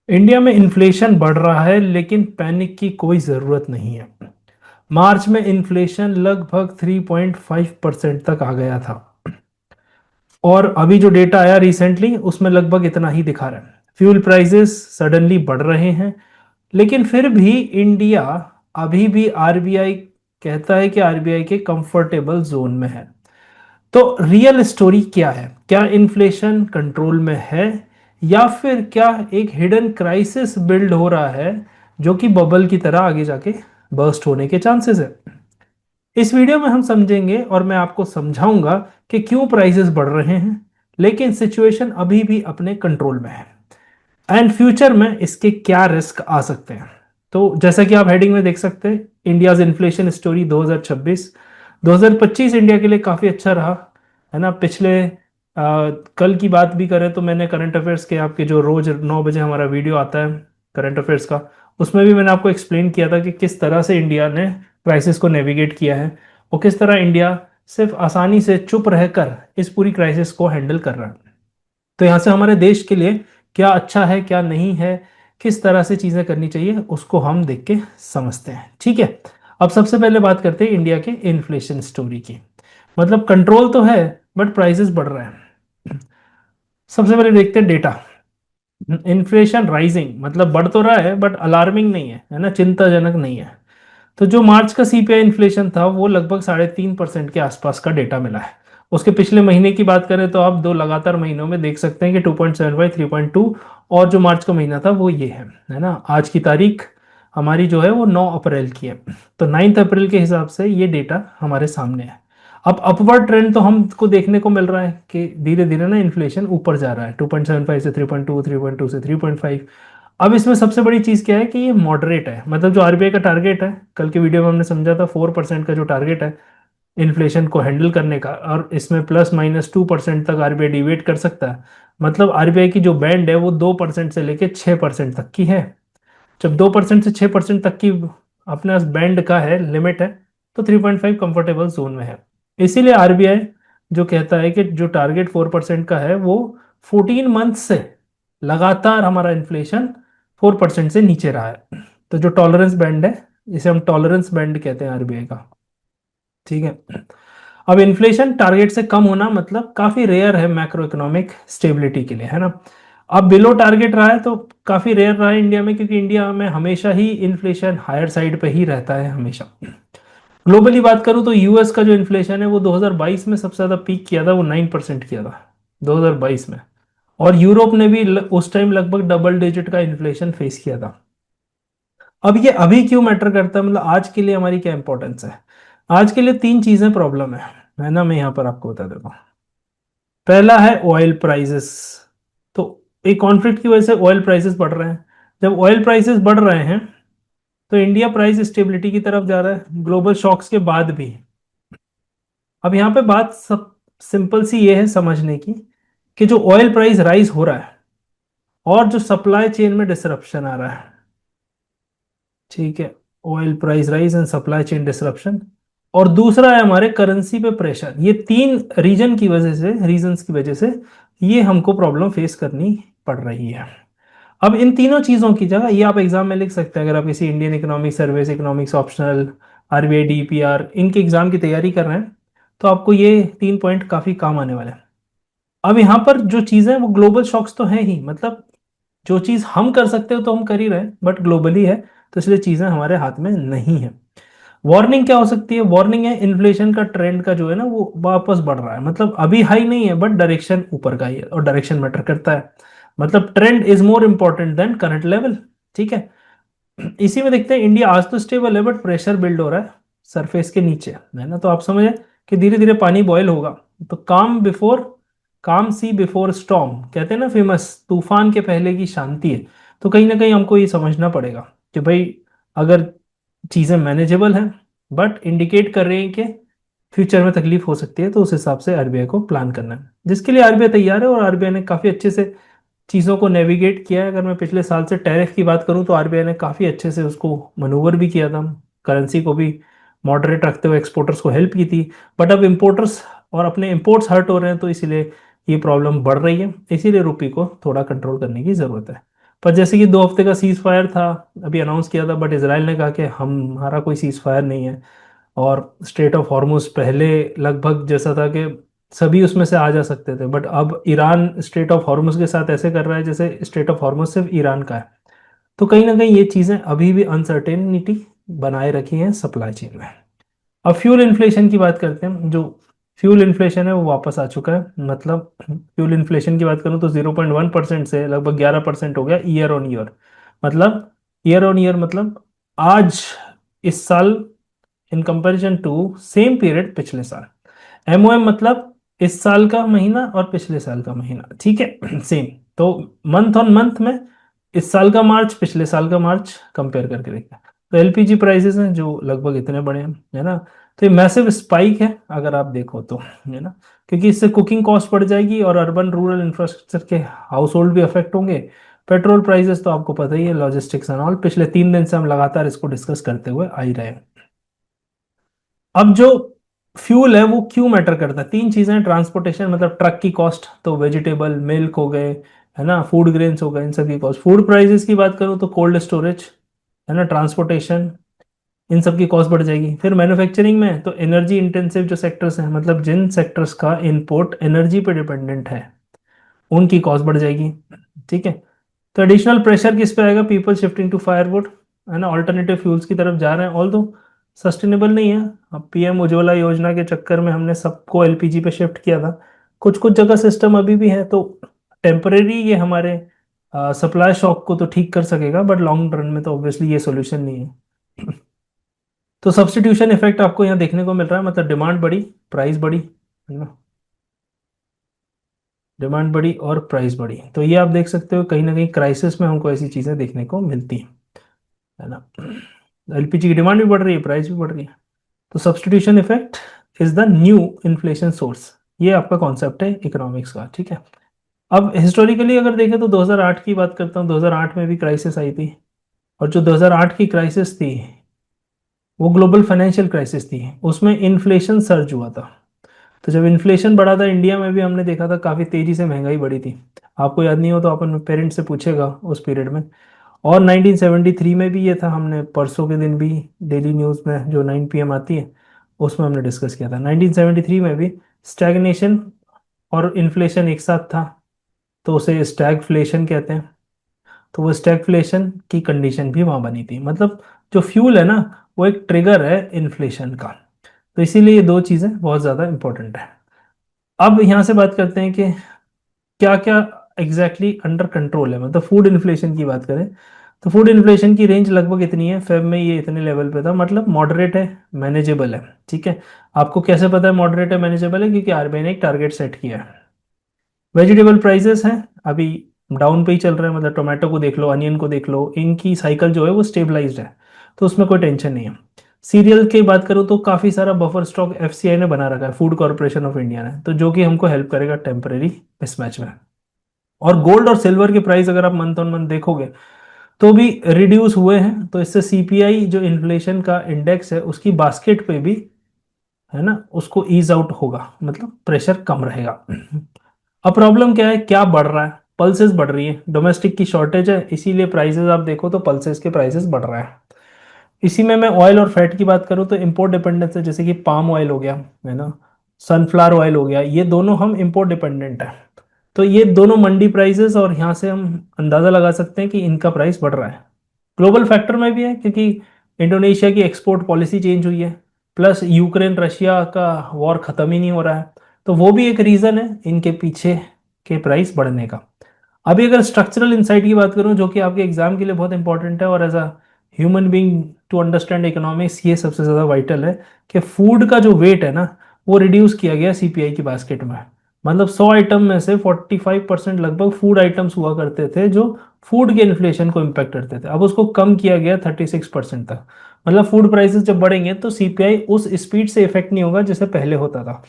India में inflation बढ़ रहा है लेकिन पैनिक की कोई ज़रूरत नहीं है। मार्च में इन्फ्लेशन लगभग 3.5% तक आ गया था और अभी जो डेटा आया रिसेंटली उसमें लगभग इतना ही दिखा रहा है। फ्यूल प्राइसेस सडनली बढ़ रहे हैं लेकिन फिर भी इंडिया अभी भी आरबीआई कहता है कि आरबीआई के कंफर्टेबल जोन में है। तो रियल स्टोरी क्या है? क्या इन्फ्लेशन कंट्रोल में है या फिर क्या एक हिडन क्राइसिस बिल्ड हो रहा है जो कि बबल की तरह आगे जाके बर्स्ट होने के चांसेस है? इस वीडियो में हम समझेंगे और मैं आपको समझाऊंगा कि क्यों प्राइसेस बढ़ रहे हैं लेकिन सिचुएशन अभी भी अपने कंट्रोल में है एंड फ्यूचर में इसके क्या रिस्क आ सकते हैं। तो जैसा कि आप हेडिंग में देख सकते हैं, इंडियाज इन्फ्लेशन स्टोरी 2026। 2025 इंडिया के लिए काफ़ी अच्छा रहा, है ना। पिछले कल की बात भी करें तो मैंने करंट अफेयर्स के आपके जो रोज 9 बजे हमारा वीडियो आता है करंट अफेयर्स का, उसमें भी मैंने आपको एक्सप्लेन किया था कि किस तरह से इंडिया ने क्राइसिस को नेविगेट किया है और किस तरह इंडिया सिर्फ आसानी से चुप रहकर इस पूरी क्राइसिस को हैंडल कर रहा है। तो यहाँ से हमारे देश के लिए क्या अच्छा है क्या नहीं है, किस तरह से चीज़ें करनी चाहिए, उसको हम देख के समझते हैं। ठीक है, अब सबसे पहले बात करते हैं इंडिया के इन्फ्लेशन स्टोरी की। मतलब कंट्रोल तो है बट प्राइसेस बढ़ रहे हैं। सबसे पहले देखते हैं डेटा। इन्फ्लेशन राइजिंग मतलब बढ़ तो रहा है बट अलार्मिंग नहीं है ना, चिंताजनक नहीं है। तो जो मार्च का सीपीआई इन्फ्लेशन था वो लगभग 3.5% के आसपास का डेटा मिला है। उसके पिछले महीने की बात करें तो आप दो लगातार महीनों में देख सकते हैं कि 2.75 3.2, और जो मार्च का महीना था वो ये है ना। आज की तारीख हमारी जो है वो 9 अप्रैल की है। तो 9 अप्रैल के हिसाब से ये डेटा हमारे सामने है। अब अपवर्ड ट्रेंड तो हमको देखने को मिल रहा है कि धीरे धीरे ना इन्फ्लेशन ऊपर जा रहा है, 2.75 से 3.2, 3.2 से 3.5। अब इसमें सबसे बड़ी चीज क्या है कि ये मॉडरेट है। मतलब जो आरबीआई का टारगेट है, कल के वीडियो में हमने समझा था 4% का जो टारगेट है इन्फ्लेशन को हैंडल करने का, और इसमें +-2% तक आरबीआई डिवेट कर सकता है। मतलब आरबीआई की जो बैंड है वो 2% से लेके 6% तक की है। जब 2% से 6% तक की अपने बैंड का है, लिमिट है, तो 3.5 कंफर्टेबल जोन में है। इसीलिए आरबीआई जो कहता है कि जो टारगेट 4% का है वो 14 मंथ से लगातार हमारा इन्फ्लेशन 4% से नीचे रहा है। तो जो टॉलरेंस बैंड है, इसे हम टॉलरेंस बैंड कहते हैं आरबीआई का। ठीक है, अब इन्फ्लेशन टारगेट से कम होना मतलब काफी रेयर है मैक्रो इकोनॉमिक स्टेबिलिटी के लिए, है ना। अब बिलो टारगेट रहा है तो काफी रेयर रहा है इंडिया में, क्योंकि इंडिया में हमेशा ही इन्फ्लेशन हायर साइड पे ही रहता है हमेशा। ग्लोबली बात करूं तो यूएस का जो इन्फ्लेशन है वो 2022 में सबसे ज्यादा पीक किया था, वो 9% किया था 2022 में। और यूरोप ने भी उस टाइम लगभग डबल डिजिट का इन्फ्लेशन फेस किया था। अब ये अभी क्यों मैटर करता है, मतलब आज के लिए हमारी क्या इंपॉर्टेंस है? आज के लिए तीन चीजें प्रॉब्लम है ना। मैं यहाँ पर आपको बता देता हूँ। पहला है ऑयल प्राइसेस। तो एक कॉन्फ्लिक्ट की वजह से ऑयल प्राइसेस बढ़ रहे हैं। जब ऑयल प्राइसेस बढ़ रहे हैं तो इंडिया प्राइस स्टेबिलिटी की तरफ जा रहा है ग्लोबल शॉक्स के बाद भी। अब यहाँ पे बात सब सिंपल सी ये है समझने की कि जो ऑयल प्राइस राइज हो रहा है और जो सप्लाई चेन में डिसरप्शन आ रहा है, ठीक है, oil price rise and supply chain disruption, और दूसरा है हमारे करेंसी पे प्रेशर। ये तीन रीजंस की वजह से ये हमको प्रॉब्लम फेस करनी पड़ रही है। अब इन तीनों चीजों की जगह ये आप एग्जाम में लिख सकते हैं, अगर आप किसी Indian economic service, economics optional, RBI DPR, इनके एग्जाम की तैयारी कर रहे हैं तो आपको ये 3 पॉइंट काफी काम आने वाले हैं। अब यहाँ पर जो चीजें वो ग्लोबल शॉक्स तो हैं ही, मतलब जो चीज हम कर सकते हो तो हम कर ही रहे हैं बट ग्लोबली है, तो इसलिए चीजें हमारे हाथ में नहीं है। वार्निंग क्या हो सकती है? वार्निंग है इन्फ्लेशन का ट्रेंड का जो है ना वो वापस बढ़ रहा है। मतलब अभी हाई नहीं है बट डायरेक्शन ऊपर का ही है, और डायरेक्शन मैटर करता है। मतलब trend is more important than current level. ठीक है, इसी में देखते हैं इंडिया आज तो स्टेबल है बट प्रेशर बिल्ड हो रहा है सरफेस के नीचे, है ना। तो आप समझे कि धीरे धीरे पानी बॉयल होगा। तो काम सी बिफोर स्टॉर्म कहते हैं ना, फेमस, तूफान के पहले की शांति है। तो कहीं ना कहीं हमको ये समझना पड़ेगा कि भाई अगर चीज़ें मैनेजेबल हैं बट इंडिकेट कर रही हैं कि फ्यूचर में तकलीफ हो सकती है, तो उस हिसाब से आरबीआई को प्लान करना है, जिसके लिए आरबीआई तैयार है। और आरबीआई ने काफ़ी अच्छे से चीज़ों को नेविगेट किया है। अगर मैं पिछले साल से टैरिफ की बात करूं तो आरबीआई ने काफ़ी अच्छे से उसको मनूवर भी किया था, करेंसी को भी मॉडरेट रखते हुए एक्सपोर्टर्स को हेल्प की थी। बट अब इम्पोर्टर्स और अपने इम्पोर्ट्स हर्ट हो रहे हैं, तो इसीलिए ये प्रॉब्लम बढ़ रही है। इसीलिए रुपये को थोड़ा कंट्रोल करने की ज़रूरत है। पर जैसे कि 2 हफ्ते का सीज फायर था, अभी अनाउंस किया था, बट इसराइल ने कहा कि हमारा कोई सीज फायर नहीं है। और स्ट्रेट ऑफ हॉर्मुज पहले लगभग जैसा था कि सभी उसमें से आ जा सकते थे, बट अब ईरान स्ट्रेट ऑफ हॉर्मुज के साथ ऐसे कर रहा है जैसे स्ट्रेट ऑफ हॉर्मुज सिर्फ ईरान का है। तो कहीं ना कहीं ये चीज़ें अभी भी अनसर्टेनिटी बनाए रखी हैं सप्लाई चेन में। अब फ्यूल इन्फ्लेशन की बात करते हैं। जो फ्यूल इन्फ्लेशन है वो वापस आ चुका है। मतलब फ्यूल इन्फ्लेशन की बात करूँ तो 0.1% से लगभग 11% हो गया ईयर ऑन ईयर। मतलब ईयर ऑन ईयर मतलब आज, इस साल, in comparison to same period पिछले साल। एमओएम मतलब इस साल का महीना और पिछले साल का महीना, ठीक है सेम। तो मंथ ऑन मंथ में इस साल का मार्च पिछले साल का मार्च कंपेयर करके देखते हैं। तो एलपीजी प्राइसेस हैं जो लगभग इतने बड़े हैं, है ना। तो ये मैसिव स्पाइक है अगर आप देखो तो, है ना। क्योंकि इससे कुकिंग कॉस्ट बढ़ जाएगी और अर्बन रूरल इंफ्रास्ट्रक्चर के हाउस होल्ड भी अफेक्ट होंगे। पेट्रोल प्राइसेस तो आपको पता ही है, लॉजिस्टिक्स एंड ऑल, पिछले 3 दिन से हम लगातार इसको डिस्कस करते हुए आ ही रहे हैं। अब जो फ्यूल है वो क्यों मैटर करता है, 3 चीजें। ट्रांसपोर्टेशन मतलब ट्रक की कॉस्ट, तो वेजिटेबल मिल्क हो गए, है ना, फूड ग्रेन्स हो गए, इन सब की कॉस्ट। फूड प्राइसेस की बात करूँ तो कोल्ड स्टोरेज, है ना, ट्रांसपोर्टेशन, इन सब की कॉस्ट बढ़ जाएगी। फिर मैन्युफैक्चरिंग में तो एनर्जी इंटेंसिव जो सेक्टर्स हैं, मतलब जिन सेक्टर्स का इनपुट एनर्जी पे डिपेंडेंट है, उनकी कॉस्ट बढ़ जाएगी, ठीक है। तो एडिशनल प्रेशर किस पे आएगा, पीपल शिफ्टिंग टू फायरवुड, है ना, ऑल्टरनेटिव फ्यूल्स की तरफ जा रहे हैं, ऑल दो सस्टेनेबल नहीं है। अब पीएम उज्ज्वला योजना के चक्कर में हमने सबको एलपीजी पे शिफ्ट किया था। कुछ कुछ जगह सिस्टम अभी भी है, तो टेम्परेरी ये हमारे सप्लाई शॉक को तो ठीक कर सकेगा, बट लॉन्ग रन में तो ऑब्वियसली ये सोल्यूशन नहीं है। तो सब्स्टिट्यूशन इफेक्ट आपको यहाँ देखने को मिल रहा है, मतलब डिमांड बढ़ी, प्राइस बढ़ी, है ना, डिमांड बढ़ी और प्राइस बढ़ी। तो ये आप देख सकते हो कहीं ना कहीं क्राइसिस में हमको ऐसी चीज़ें देखने को मिलती हैं, है ना। एलपीजी की डिमांड भी बढ़ रही है, प्राइस भी बढ़ रही है। तो substitution effect is the new inflation source, ये आपका कॉन्सेप्ट है इकोनॉमिक्स का, ठीक है। अब हिस्टोरिकली अगर देखें तो 2008 की बात करता हूँ, 2008 में भी क्राइसिस आई थी। और जो 2008 की क्राइसिस थी वो ग्लोबल फाइनेंशियल क्राइसिस थी, उसमें इन्फ्लेशन सर्ज हुआ था। तो जब इन्फ्लेशन बढ़ा था इंडिया में भी हमने देखा था काफ़ी तेज़ी से महंगाई बढ़ी थी। आपको याद नहीं हो तो अपन पेरेंट्स से पूछेगा उस पीरियड में। और 1973 में भी ये था, हमने परसों के दिन भी डेली न्यूज़ में जो 9 PM आती है उसमें हमने डिस्कस किया था। 1973 में भी स्टैग्नेशन और इन्फ्लेशन एक साथ था, तो उसे स्टैगफ्लेशन कहते हैं। तो वो स्टैगफ्लेशन की कंडीशन भी वहाँ बनी थी। मतलब जो फ्यूल है ना, वो एक ट्रिगर है इन्फ्लेशन का। तो इसीलिए ये दो चीज़ें बहुत ज़्यादा इंपॉर्टेंट है। अब यहाँ से बात करते हैं कि क्या क्या एग्जैक्टली अंडर कंट्रोल है। मतलब फूड इन्फ्लेशन की बात करें तो फूड इन्फ्लेशन की रेंज लगभग इतनी है, फेब में ये इतने लेवल पे था, मतलब मॉडरेट है, मैनेजेबल है, ठीक है। आपको कैसे पता है मॉडरेट है मैनेजेबल है, क्योंकि आरबीआई ने एक टारगेट सेट किया है। वेजिटेबल प्राइसेस हैं अभी डाउन पे ही चल रहे हैं, मतलब टोमेटो को देख लो, अनियन को देख लो, इनकी साइकिल जो है वो स्टेबलाइज्ड है, तो उसमें कोई टेंशन नहीं है। सीरियल की बात करूँ तो काफ़ी सारा बफर स्टॉक एफसीआई ने बना रखा है, फूड कॉर्पोरेशन ऑफ इंडिया ने, तो जो कि हमको हेल्प करेगा टेम्परेरी मिसमैच में। और गोल्ड और सिल्वर के प्राइस अगर आप मंथ ऑन मंथ देखोगे तो भी रिड्यूस हुए हैं, तो इससे सीपीआई जो इन्फ्लेशन का इंडेक्स है उसकी बास्केट पे भी, है ना, उसको ईज आउट होगा, मतलब प्रेशर कम रहेगा। अब प्रॉब्लम क्या है, क्या बढ़ रहा है, पल्सेस बढ़ रही है, डोमेस्टिक की शॉर्टेज है, इसीलिए प्राइसेस आप देखो तो पल्सेस के प्राइसेस बढ़ रहा है। इसी में मैं ऑयल और फैट की बात करूँ तो इंपोर्ट डिपेंडेंस है, जैसे कि पाम ऑयल हो गया, है ना, सनफ्लावर ऑयल हो गया, ये दोनों हम इंपोर्ट डिपेंडेंट है। तो ये दोनों मंडी प्राइसेस, और यहाँ से हम अंदाज़ा लगा सकते हैं कि इनका प्राइस बढ़ रहा है। ग्लोबल फैक्टर में भी है, क्योंकि इंडोनेशिया की एक्सपोर्ट पॉलिसी चेंज हुई है, प्लस यूक्रेन रशिया का वॉर ख़त्म ही नहीं हो रहा है, तो वो भी एक रीज़न है इनके पीछे के प्राइस बढ़ने का। अभी अगर स्ट्रक्चरल इंसाइट की बात करूं जो कि आपके एग्जाम के लिए बहुत इंपॉर्टेंट है, और as a human being to understand economics ये सबसे ज़्यादा वाइटल है, कि फूड का जो वेट है ना वो रिड्यूस किया गया सीपीआई की बास्केट में। मतलब 100 आइटम में से 45% लगभग फूड आइटम्स हुआ करते थे जो फूड के इन्फ्लेशन को इम्पेक्ट करते थे, अब उसको कम किया गया 36% तक। मतलब फूड प्राइसेस जब बढ़ेंगे तो सीपीआई उस स्पीड से इफेक्ट नहीं होगा जैसे पहले होता था,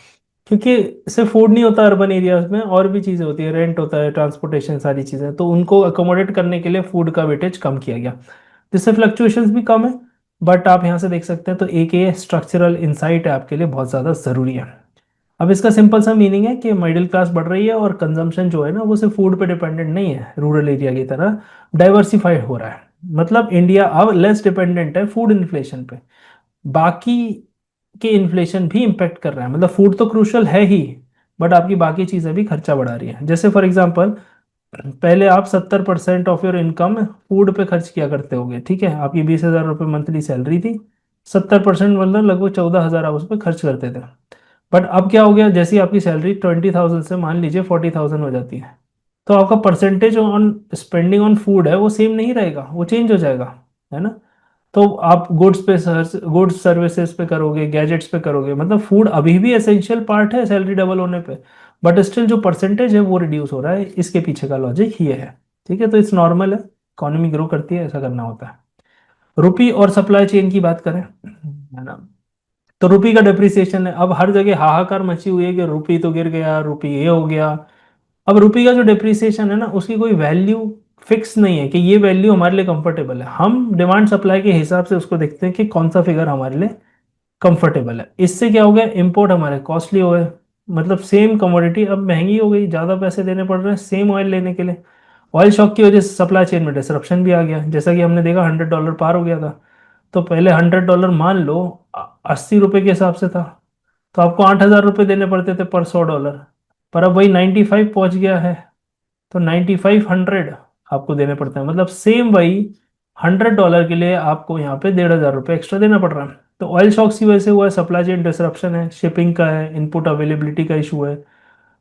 क्योंकि सिर्फ फूड नहीं होता, अर्बन एरियाज में और भी चीज़ें होती है, रेंट होता है, ट्रांसपोर्टेशन, सारी चीज़ें, तो उनको अकोमोडेट करने के लिए फूड का वेटेज कम किया गया, जिससे फ्लक्चुएशंस भी कम है। बट आप यहाँ से देख सकते हैं तो एक ये स्ट्रक्चरल इंसाइट है आपके लिए बहुत ज़्यादा ज़रूरी है। अब इसका सिंपल सा मीनिंग है कि मिडिल क्लास बढ़ रही है और कंजम्पशन जो है ना वो सिर्फ फूड पे डिपेंडेंट नहीं है, रूरल एरिया की तरह डाइवर्सिफाइड हो रहा है। मतलब इंडिया अब लेस डिपेंडेंट है फूड इन्फ्लेशन पे, बाकी के इन्फ्लेशन भी इम्पेक्ट कर रहा है। मतलब फूड तो क्रूशल है ही, बट आपकी बाकी चीज़ें भी खर्चा बढ़ा रही है। जैसे फॉर एग्जांपल, पहले आप 70% ऑफ योर इनकम फूड पे खर्च किया करते होगे, ठीक है, आपकी 20,000 रुपये मंथली सैलरी थी, 70% मतलब लगभग 14,000 आप उस पर खर्च करते थे। बट अब क्या हो गया, जैसे ही आपकी सैलरी 20,000 से मान लीजिए 40,000 हो जाती है, तो आपका percentage on spending on food है वो सेम नहीं रहेगा, वो चेंज हो जाएगा, है ना। तो आप गुड्स सर्विसेज पे करोगे, गैजेट्स पे करोगे, मतलब फूड अभी भी एसेंशियल पार्ट है सैलरी डबल होने पे, बट स्टिल जो परसेंटेज है वो रिड्यूस हो रहा है। इसके पीछे का लॉजिक ये है, ठीक है। तो इट्स नॉर्मल है, इकोनॉमी ग्रो करती है, ऐसा करना होता है। रुपी और सप्लाई चेन की बात करें, है ना, तो रुपी का डिप्रिसिएशन है। अब हर जगह हाहाकार मची हुई है कि रुपी तो गिर गया, रुपी ये हो गया। अब रुपी का जो डिप्रिसिएशन है ना उसकी कोई वैल्यू फिक्स नहीं है कि ये वैल्यू हमारे लिए कंफर्टेबल है। हम डिमांड सप्लाई के हिसाब से उसको देखते हैं कि कौन सा फिगर हमारे लिए कंफर्टेबल है। इससे क्या हो गया, इंपोर्ट हमारे कॉस्टली हो गए। मतलब सेम कमोडिटी अब महंगी हो गई, ज़्यादा पैसे देने पड़ रहे हैं सेम ऑयल लेने के लिए। ऑयल शॉक की वजह से सप्लाई चेन में डिसरप्शन भी आ गया, जैसा कि हमने देखा $100 पार हो गया था। तो पहले $100 मान लो 80 रुपए के हिसाब से था, तो आपको 8,000 रुपये देने पड़ते थे पर $100। पर अब वही 95 पहुंच गया है, तो 9500 आपको देने पड़ते हैं। मतलब सेम वही $100 के लिए आपको यहाँ पे 1,500 रुपये एक्स्ट्रा देना पड़ रहा है। तो ऑयल शॉक्स की वजह से हुआ है, सप्लाई चेन डिसरप्शन है, शिपिंग का है, इनपुट अवेलेबिलिटी का इशू है।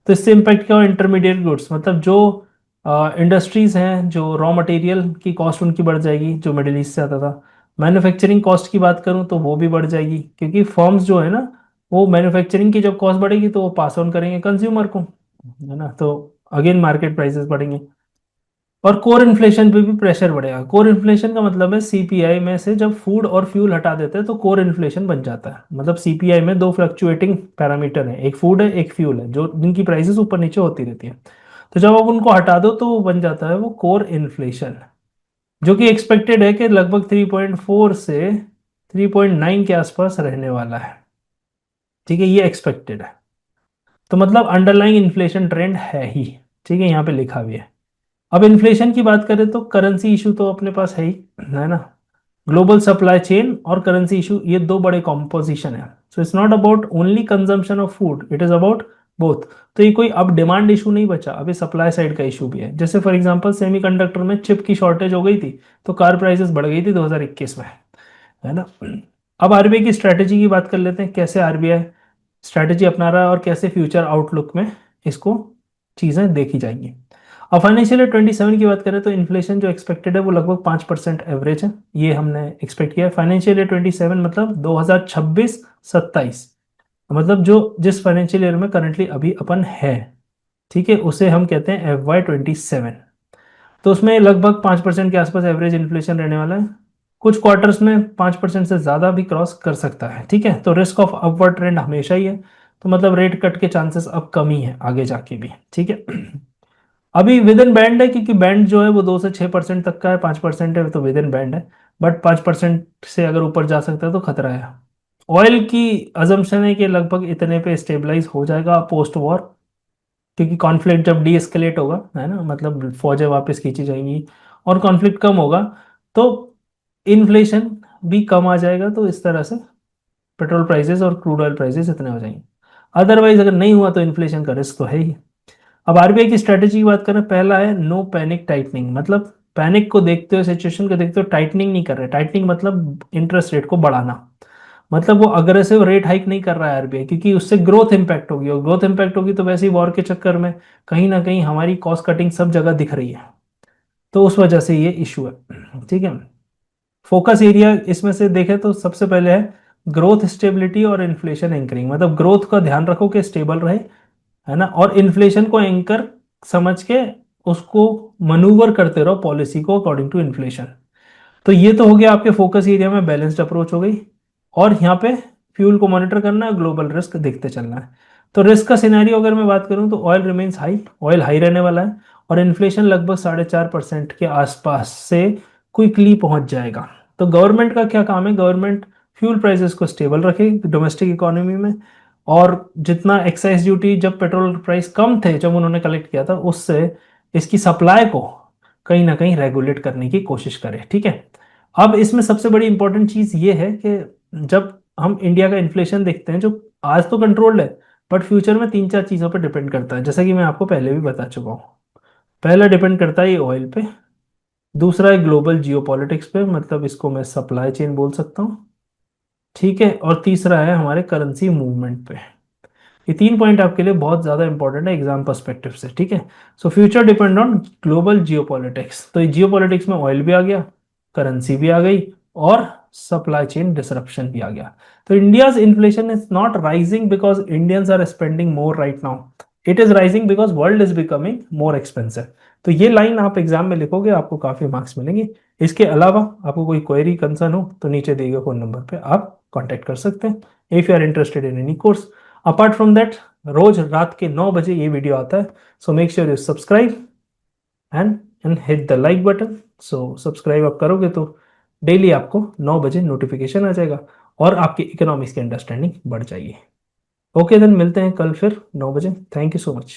तो इससे इम्पैक्ट क्या हुआ, इंटरमीडिएट गुड्स, मतलब जो इंडस्ट्रीज हैं, जो रॉ मटेरियल की कॉस्ट उनकी बढ़ जाएगी जो मिडिल ईस्ट से आता था। मैन्युफैक्चरिंग कॉस्ट की बात करूँ तो वो भी बढ़ जाएगी, क्योंकि फर्म्स जो है ना वो मैन्युफैक्चरिंग की जब कॉस्ट बढ़ेगी तो वो पास ऑन करेंगे कंज्यूमर को, है ना। तो अगेन मार्केट प्राइसेस बढ़ेंगे। और कोर इन्फ्लेशन पे भी प्रेशर बढ़ेगा। कोर इन्फ्लेशन का मतलब है सीपीआई में से जब फूड और फ्यूल हटा देते हैं तो कोर इन्फ्लेशन बन जाता है। मतलब सीपीआई में दो फ्लक्चुएटिंग पैरामीटर हैं, एक फूड है एक फ्यूल है, जो जिनकी प्राइसेस ऊपर नीचे होती रहती है। तो जब आप उनको हटा दो तो वो बन जाता है वो कोर इन्फ्लेशन, जो कि एक्सपेक्टेड है कि लगभग 3.4 से 3.9 के आसपास रहने वाला है, ठीक है, ये एक्सपेक्टेड है। तो मतलब अंडरलाइंग इन्फ्लेशन ट्रेंड है ही, ठीक है, यहाँ पे लिखा भी है। अब इन्फ्लेशन की बात करें तो करेंसी इशू तो अपने पास है ही, है ना। ग्लोबल सप्लाई चेन और करेंसी इशू, ये दो बड़े कॉम्पोजिशन है। So it's not about only consumption of food, it is about both. तो ये कोई अब डिमांड इशू नहीं बचा, अभी सप्लाई साइड का इशू भी है। जैसे फॉर एग्जांपल सेमीकंडक्टर में चिप की शॉर्टेज हो गई थी, तो कार प्राइसेस बढ़ गई थी 2021 में, है ना। अब आरबीआई की स्ट्रैटेजी की बात कर लेते हैं, कैसे आरबीआई स्ट्रैटेजी अपना रहा है और कैसे फ्यूचर आउटलुक में इसको चीज़ें देखी जाएंगी। अब फाइनेंशियल ईयर 27 की बात करें तो इन्फ्लेशन जो एक्सपेक्टेड है वो लगभग 5% एवरेज है, ये हमने एक्सपेक्ट किया है। फाइनेंशियल ईयर 27 मतलब 2026-27, मतलब जो जिस फाइनेंशियल ईयर में करंटली अभी अपन है, ठीक है, उसे हम कहते हैं FY27। तो उसमें लगभग 5% के आसपास एवरेज इन्फ्लेशन रहने वाला है। कुछ क्वार्टर्स में 5% से ज़्यादा भी क्रॉस कर सकता है, ठीक है। तो रिस्क ऑफ अपवर्ड ट्रेंड हमेशा ही है, तो मतलब रेट कट के चांसेस अब कम ही है आगे जाके भी, ठीक है। अभी विद इन बैंड है, क्योंकि बैंड जो है वो 2 से 6% तक का है, 5% है तो विद इन बैंड है। बट 5% से अगर ऊपर जा सकता है तो खतरा है। ऑयल की अजम्पशन है कि लगभग इतने पे स्टेबलाइज हो जाएगा पोस्ट वॉर, क्योंकि कॉन्फ्लिक्ट जब डी एस्केलेट होगा, है ना, मतलब फौजें वापस खींची जाएंगी और कॉन्फ्लिक्ट कम होगा, तो इन्फ्लेशन भी कम आ जाएगा। तो इस तरह से पेट्रोल प्राइसेस और क्रूड ऑयल प्राइसेस इतने हो जाएंगे। अदरवाइज अगर नहीं हुआ तो इन्फ्लेशन का रिस्क तो है ही। अब आरबीआई की स्ट्रेटेजी की बात करें, पहला है नो पैनिक टाइटनिंग, मतलब पैनिक को देखते हुए, सिचुएशन को देखते हुए टाइटनिंग नहीं कर रहे। टाइटनिंग मतलब इंटरेस्ट रेट को बढ़ाना, मतलब वो अग्रेसिव रेट हाइक नहीं कर रहा है आरबीआई, क्योंकि उससे ग्रोथ इंपैक्ट होगी, और ग्रोथ इंपैक्ट होगी तो वैसे ही वॉर के चक्कर में कहीं ना कहीं हमारी कॉस्ट कटिंग सब जगह दिख रही है, तो उस वजह से ये इशू है, ठीक है। फोकस एरिया इसमें से देखें तो सबसे पहले है ग्रोथ स्टेबिलिटी और इन्फ्लेशन एंकरिंग, मतलब ग्रोथ का ध्यान रखो कि स्टेबल रहे, है ना, और इन्फ्लेशन को एंकर समझ के उसको मनूवर करते रहो पॉलिसी को अकॉर्डिंग टू इन्फ्लेशन। तो ये तो हो गया आपके फोकस एरिया में बैलेंस्ड अप्रोच हो गई। और यहाँ पे फ्यूल को मॉनिटर करना है, ग्लोबल रिस्क देखते चलना है। तो रिस्क का सिनेरियो अगर मैं बात करूँ तो oil remains high, oil high रहने वाला है, और इन्फ्लेशन लगभग 4.5% के आसपास से क्विकली पहुंच जाएगा। तो गवर्नमेंट का क्या काम है, गवर्नमेंट फ्यूल प्राइसेस को स्टेबल रखे डोमेस्टिक इकोनॉमी में, और जितना एक्साइज ड्यूटी जब पेट्रोल प्राइस कम थे जब उन्होंने कलेक्ट किया था, उससे इसकी सप्लाई को कहीं ना कहीं रेगुलेट करने की कोशिश करें। ठीक है। अब इसमें सबसे बड़ी इंपॉर्टेंट चीज़ ये है कि जब हम इंडिया का इन्फ्लेशन देखते हैं, जो आज तो कंट्रोल्ड है, बट फ्यूचर में तीन चार चीज़ों पर डिपेंड करता है, जैसा कि मैं आपको पहले भी बता चुका हूँ। पहला डिपेंड करता है ये ऑयल पे, दूसरा है ग्लोबल जियोपॉलिटिक्स पे, मतलब इसको मैं सप्लाई चेन बोल सकता हूँ। ठीक है। और तीसरा है हमारे करेंसी मूवमेंट पे। ये तीन पॉइंट आपके लिए बहुत ज़्यादा इंपॉर्टेंट है एग्जाम पर्सपेक्टिव से। ठीक है। So future depend on global geopolitics. तो ये जियोपॉलिटिक्स में ऑयल भी आ गया, करेंसी भी आ गई, और सप्लाई चेन डिसरप्शन भी आ गया। तो India's inflation is not rising because Indians are spending more right now, it is rising because world is becoming more expensive. तो ये लाइन आप एग्जाम में लिखोगे, आपको काफी मार्क्स मिलेंगे। इसके अलावा आपको कोई क्वेरी कंसर्न हो तो नीचे दिए गए फोन नंबर पे आप कांटेक्ट कर सकते हैं if you are interested in any course. Apart from that, रोज रात के 9 बजे ये वीडियो आता है, so make sure you subscribe and and hit the like button. So subscribe आप करोगे तो डेली आपको 9 बजे नोटिफिकेशन आ जाएगा और आपकी इकोनॉमिक्स की अंडरस्टैंडिंग बढ़ जाएगी। ओके देन, मिलते हैं कल फिर 9 बजे। Thank you so much.